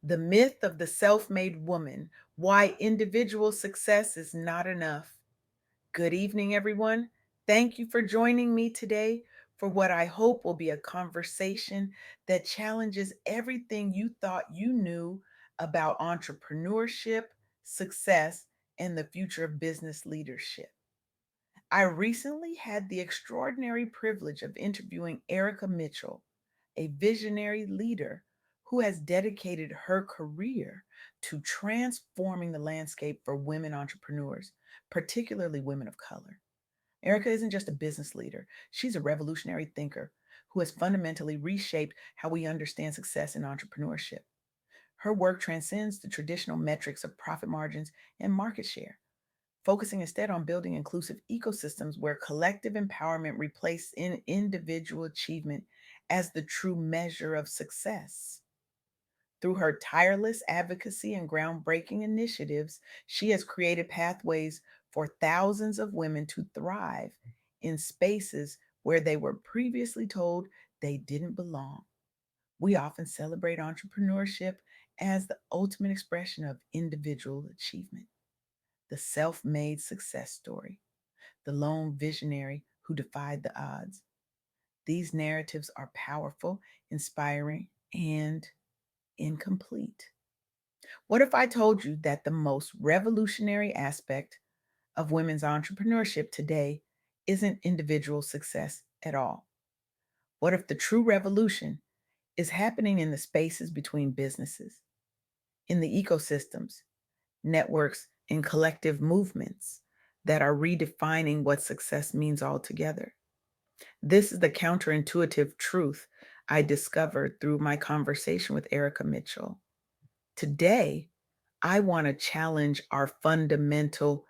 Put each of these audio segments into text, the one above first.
The myth of the self made woman, why individual success is not enough. Good evening, everyone. Thank you for joining me today for what I hope will be a conversation that challenges everything you thought you knew about entrepreneurship, success, and the future of business leadership. I recently had the extraordinary privilege of interviewing Erica Mitchell, a visionary leader who has dedicated her career to transforming the landscape for women entrepreneurs, particularly women of color. Erica isn't just a business leader, she's a revolutionary thinker who has fundamentally reshaped how we understand success in entrepreneurship. Her work transcends the traditional metrics of profit margins and market share, focusing instead on building inclusive ecosystems where collective empowerment replaces individual achievement as the true measure of success. Through her tireless advocacy and groundbreaking initiatives, she has created pathways for thousands of women to thrive in spaces where they were previously told they didn't belong. We often celebrate entrepreneurship as the ultimate expression of individual achievement, the self made success story, the lone visionary who defied the odds. These narratives are powerful, inspiring, and incomplete. What if I told you that the most revolutionary aspect of women's entrepreneurship today isn't individual success at all? What if the true revolution is happening in the spaces between businesses, in the ecosystems, networks, and collective movements that are redefining what success means altogether? This is the counterintuitive truth I discovered through my conversation with Erica Mitchell. Today, I want to challenge our fundamental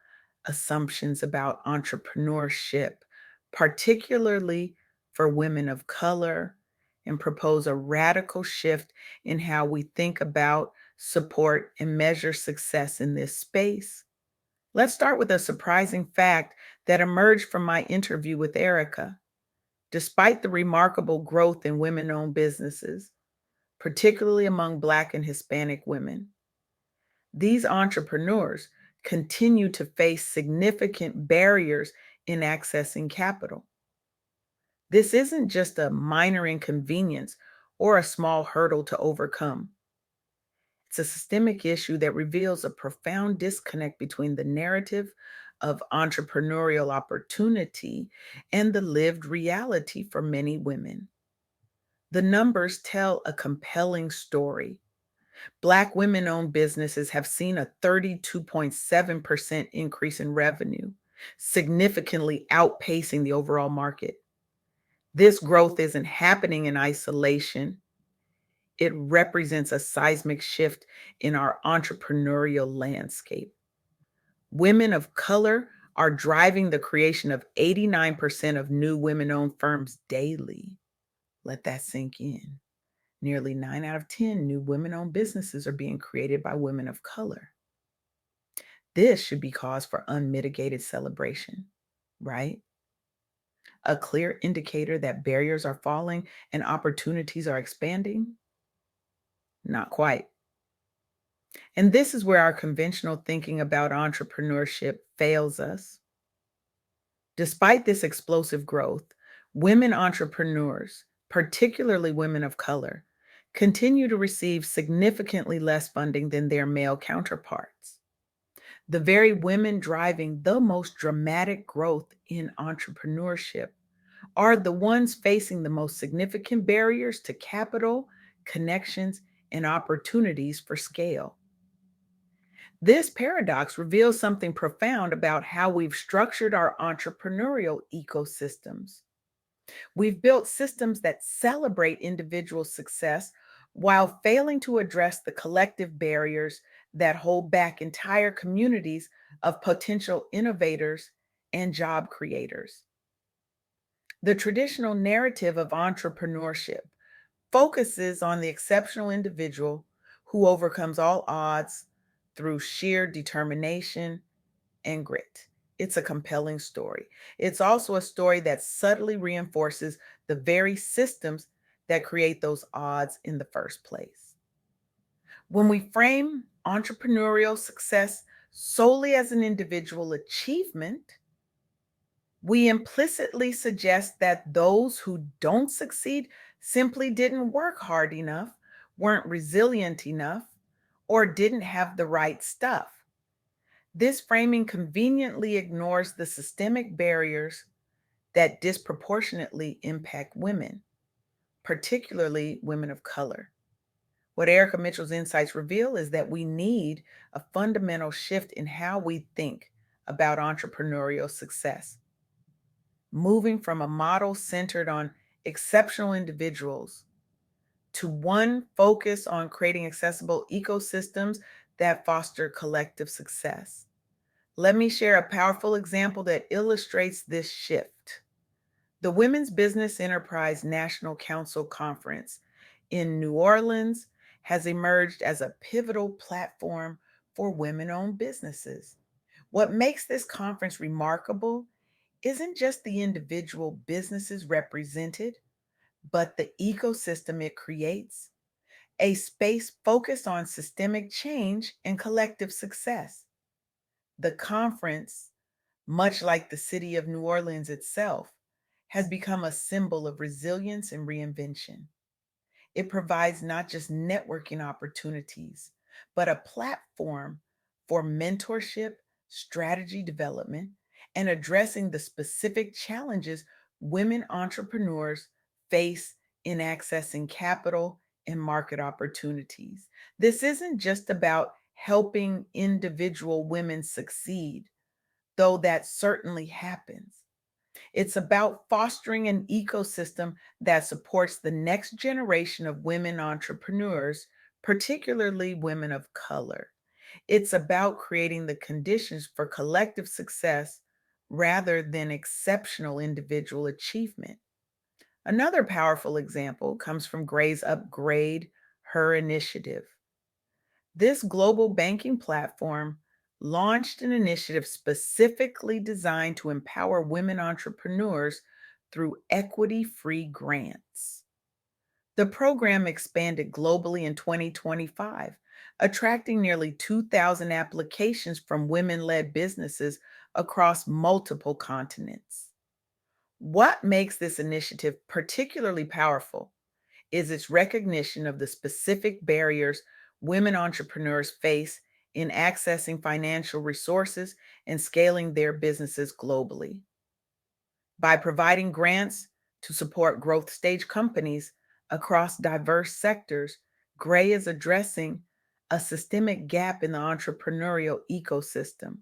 assumptions about entrepreneurship, particularly for women of color, and propose a radical shift in how we think about, support, and measure success in this space. Let's start with a surprising fact that emerged from my interview with Erica. Despite the remarkable growth in women owned businesses, particularly among Black and Hispanic women, these entrepreneurs continue to face significant barriers in accessing capital. This isn't just a minor inconvenience or a small hurdle to overcome. It's a systemic issue that reveals a profound disconnect between the narrative of entrepreneurial opportunity and the lived reality for many women. The numbers tell a compelling story. Black women owned businesses have seen a 32.7% increase in revenue, significantly outpacing the overall market. This growth isn't happening in isolation. It represents a seismic shift in our entrepreneurial landscape. Women of color are driving the creation of 89% of new women owned firms daily. Let that sink in. Nearly 9 out of 10 new women owned businesses are being created by women of color. This should be cause for unmitigated celebration, right? A clear indicator that barriers are falling and opportunities are expanding? Not quite. And this is where our conventional thinking about entrepreneurship fails us. Despite this explosive growth, women entrepreneurs, particularly women of color, continue to receive significantly less funding than their male counterparts. The very women driving the most dramatic growth in entrepreneurship are the ones facing the most significant barriers to capital, connections, and opportunities for scale. This paradox reveals something profound about how we've structured our entrepreneurial ecosystems. We've built systems that celebrate individual success while failing to address the collective barriers that hold back entire communities of potential innovators and job creators. The traditional narrative of entrepreneurship focuses on the exceptional individual who overcomes all odds through sheer determination and grit. It's a compelling story. It's also a story that subtly reinforces the very systems that create those odds in the first place. When we frame entrepreneurial success solely as an individual achievement, we implicitly suggest that those who don't succeed simply didn't work hard enough, weren't resilient enough, or didn't have the right stuff. This framing conveniently ignores the systemic barriers that disproportionately impact women, particularly women of color. What Erica Mitchell's insights reveal is that we need a fundamental shift in how we think about entrepreneurial success, moving from a model centered on exceptional individuals to one focused on creating accessible ecosystems that foster collective success. Let me share a powerful example that illustrates this shift. The Women's Business Enterprise National Council Conference in New Orleans has emerged as a pivotal platform for women owned businesses. What makes this conference remarkable isn't just the individual businesses represented, but the ecosystem it creates, a space focused on systemic change and collective success. The conference, much like the city of New Orleans itself, has become a symbol of resilience and reinvention. It provides not just networking opportunities, but a platform for mentorship, strategy development, and addressing the specific challenges women entrepreneurs face in accessing capital and market opportunities. This isn't just about helping individual women succeed, though that certainly happens. It's about fostering an ecosystem that supports the next generation of women entrepreneurs, particularly women of color. It's about creating the conditions for collective success rather than exceptional individual achievement. Another powerful example comes from Gray's Upgrade Her initiative. This global banking platform launched an initiative specifically designed to empower women entrepreneurs through equity free grants. The program expanded globally in 2025, attracting nearly 2,000 applications from women led businesses across multiple continents. What makes this initiative particularly powerful is its recognition of the specific barriers women entrepreneurs face in accessing financial resources and scaling their businesses globally. By providing grants to support growth stage companies across diverse sectors, Gray is addressing a systemic gap in the entrepreneurial ecosystem.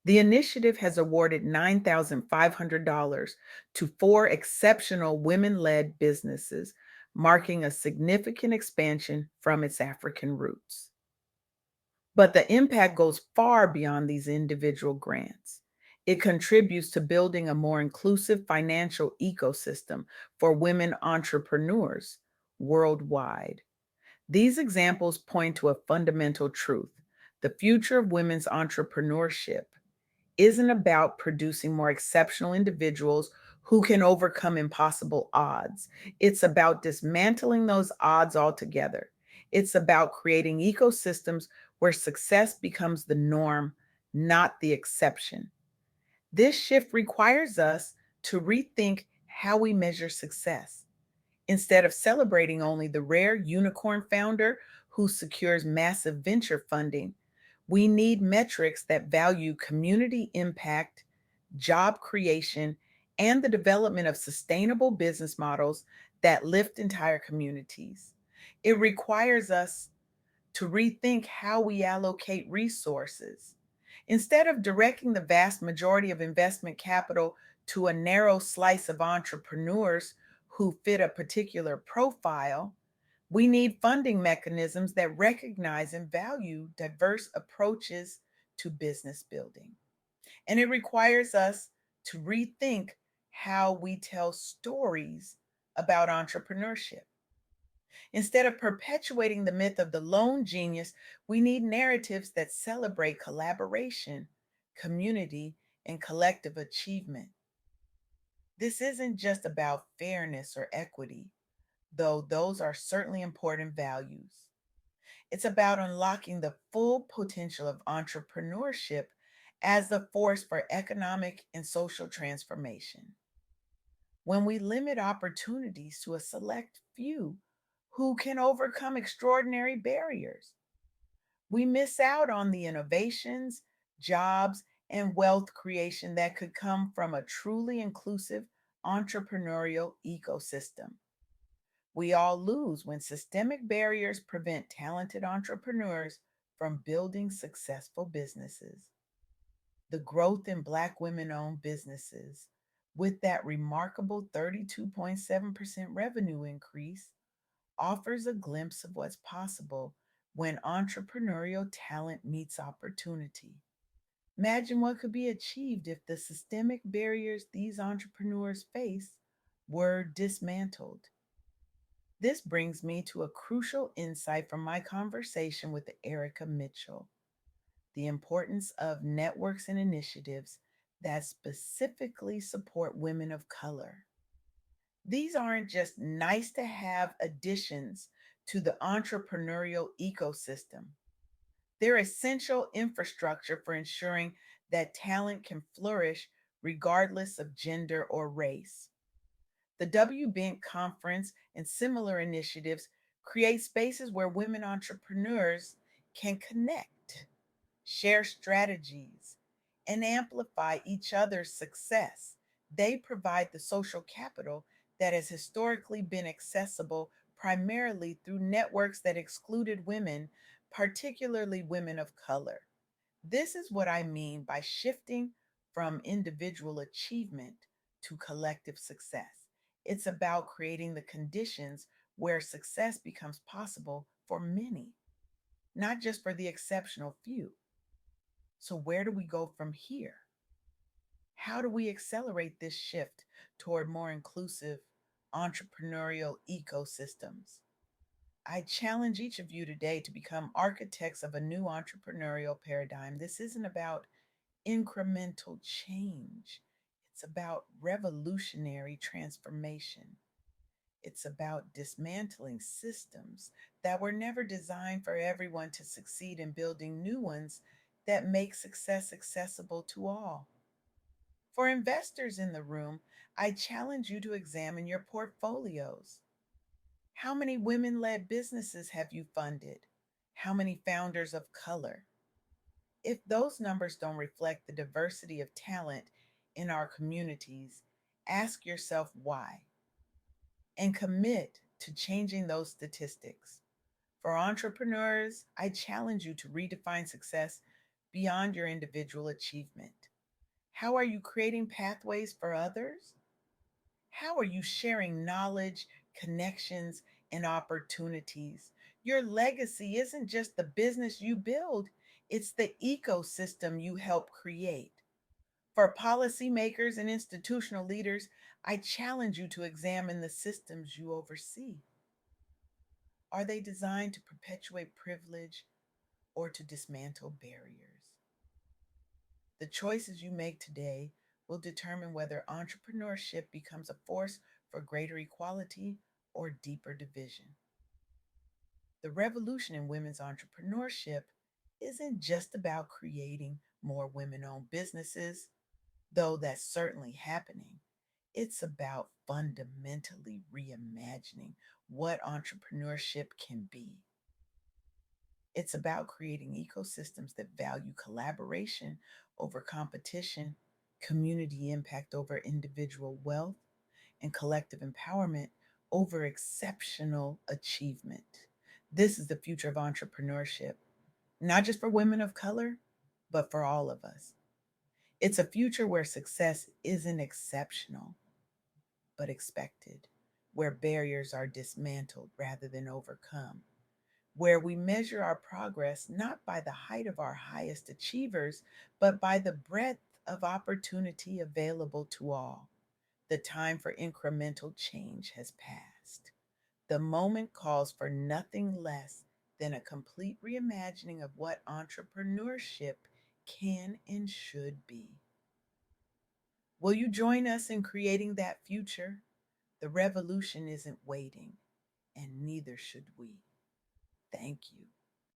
The initiative has awarded $9,500 to four exceptional women led businesses, marking a significant expansion from its African roots. But the impact goes far beyond these individual grants. It contributes to building a more inclusive financial ecosystem for women entrepreneurs worldwide. These examples point to a fundamental truth. The future of women's entrepreneurship isn't about producing more exceptional individuals who can overcome impossible odds. It's about dismantling those odds altogether. It's about creating ecosystems where success becomes the norm, not the exception. This shift requires us to rethink how we measure success. Instead of celebrating only the rare unicorn founder who secures massive venture funding, we need metrics that value community impact, job creation, and the development of sustainable business models that lift entire communities. It requires us to rethink how we allocate resources. Instead of directing the vast majority of investment capital to a narrow slice of entrepreneurs who fit a particular profile, we need funding mechanisms that recognize and value diverse approaches to business building. And it requires us to rethink how we tell stories about entrepreneurship. Instead of perpetuating the myth of the lone genius, we need narratives that celebrate collaboration, community, and collective achievement. This isn't just about fairness or equity, though those are certainly important values. It's about unlocking the full potential of entrepreneurship as the force for economic and social transformation. When we limit opportunities to a select few who can overcome extraordinary barriers, we miss out on the innovations, jobs, and wealth creation that could come from a truly inclusive entrepreneurial ecosystem. We all lose when systemic barriers prevent talented entrepreneurs from building successful businesses. The growth in Black women owned businesses, with that remarkable 32.7% revenue increase, offers a glimpse of what's possible when entrepreneurial talent meets opportunity. Imagine what could be achieved if the systemic barriers these entrepreneurs face were dismantled. This brings me to a crucial insight from my conversation with Erica Mitchell: the importance of networks and initiatives that specifically support women of color. These aren't just nice to have additions to the entrepreneurial ecosystem. They're essential infrastructure for ensuring that talent can flourish regardless of gender or race. The WBENC conference and similar initiatives create spaces where women entrepreneurs can connect, share strategies, and amplify each other's success. They provide the social capital that has historically been accessible primarily through networks that excluded women, particularly women of color. This is what I mean by shifting from individual achievement to collective success. It's about creating the conditions where success becomes possible for many, not just for the exceptional few. So, where do we go from here? How do we accelerate this shift toward more inclusive entrepreneurial ecosystems? I challenge each of you today to become architects of a new entrepreneurial paradigm. This isn't about incremental change, it's about revolutionary transformation. It's about dismantling systems that were never designed for everyone to succeed and building new ones that make success accessible to all. For investors in the room, I challenge you to examine your portfolios. How many women led businesses have you funded? How many founders of color? If those numbers don't reflect the diversity of talent in our communities, ask yourself why and commit to changing those statistics. For entrepreneurs, I challenge you to redefine success beyond your individual achievement. How are you creating pathways for others? How are you sharing knowledge, connections, and opportunities? Your legacy isn't just the business you build, it's the ecosystem you help create. For policymakers and institutional leaders, I challenge you to examine the systems you oversee. Are they designed to perpetuate privilege or to dismantle barriers? The choices you make today will determine whether entrepreneurship becomes a force for greater equality or deeper division. The revolution in women's entrepreneurship isn't just about creating more women owned businesses, though that's certainly happening. It's about fundamentally reimagining what entrepreneurship can be. It's about creating ecosystems that value collaboration over competition, community impact over individual wealth, and collective empowerment over exceptional achievement. This is the future of entrepreneurship, not just for women of color, but for all of us. It's a future where success isn't exceptional, but expected, where barriers are dismantled rather than overcome, where we measure our progress not by the height of our highest achievers, but by the breadth of opportunity available to all. The time for incremental change has passed. The moment calls for nothing less than a complete reimagining of what entrepreneurship can and should be. Will you join us in creating that future? The revolution isn't waiting, and neither should we. Thank you.